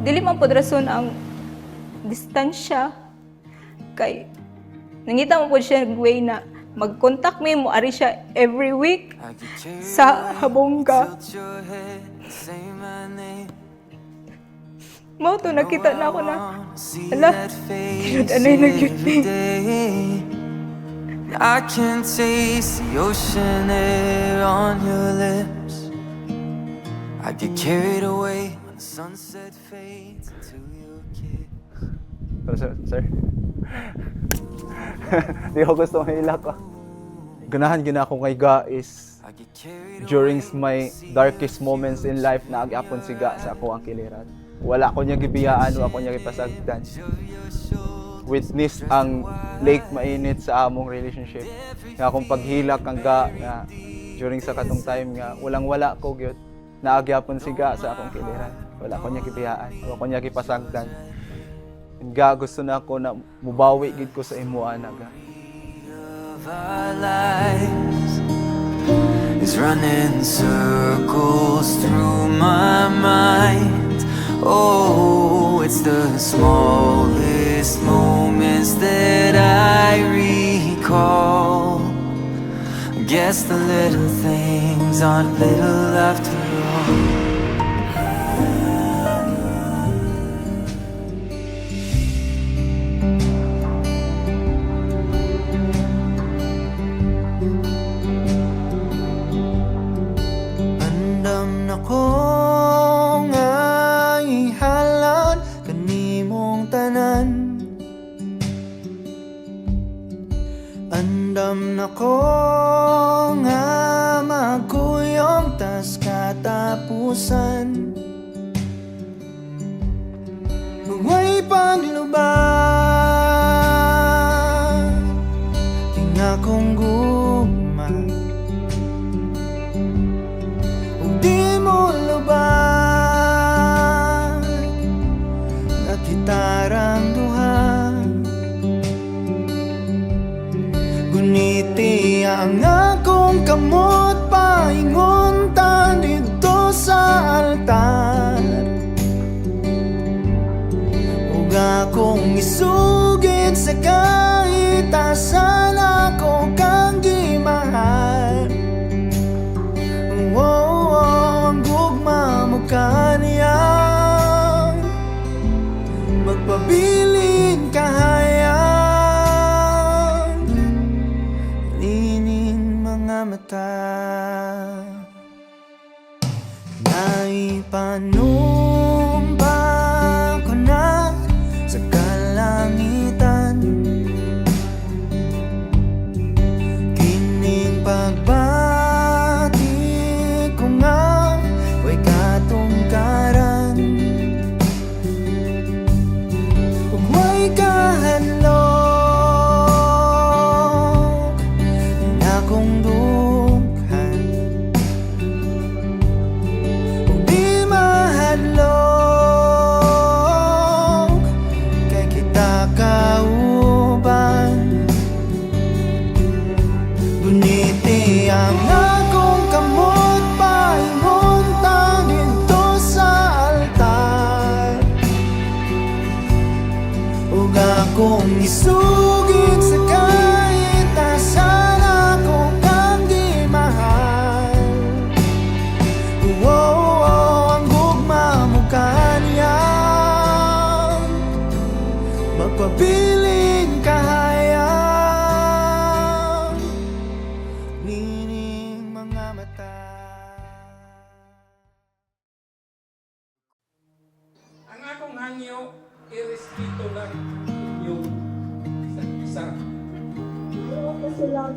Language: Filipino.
Dili man pod rason ang distansya kay nangita mo pod siya ng way na mag-contact me mo ari siya every week sa Habongga. Mao to nakita na ako na ala anay nag-duty. I can taste the ocean air on your lips. I get carried away when the sunset fades into your kiss. Sir. Di ko gusto mahilak ko. Ganahan gina ako kay Ga is during my darkest moments in life na agapon si Ga sa ako ang kiliran. Wala ko niya gibiyaan o ako niya gipasagdan. Witness ang lake mainit sa among relationship. Nga akong paghilak ang Ga nga during sa katong time nga walang-wala ko gyud. Naagyapon si Ga sa akong kiliran. Wala ko niya gibiyaan o ako niya gipasagdan. Ga gusto na ako na mubawi gid ko sa imuha na Ga. Our lives is running circles through my mind. Oh, it's the smallest moments that I recall. Guess the little things aren't little after all. Andam na ko nga ihalan kanimong tanan. Andam na ko nga magkuyong tas katapusan. Huwag paglubag tinga kong gugma. Kung di mo lubag nakitarang duha. Guniti ang akong kamot painguntan dito sa altar. Huwag akong isugid sa kahit asan ako kang gimahal. Ang gugma mo kaniyang magpabiling kahayang lining mga mata. Naipanumpa ko na sa kalangitan. Kining pagbati ko nga way katungkaran. Ug way kahadlok na kong dughan. Ug di mahadlok kay kita kauban. Guniti ang akong kamot painguntan dito sa altar. Huwag akong isugid sa kahit asan ako kang gimahal. Ang gugma mo kaniyang magpabiling kahayang lining mga mata. Ang akong hangyo, irespeto lang yung isa't isa. Ayaw ko sila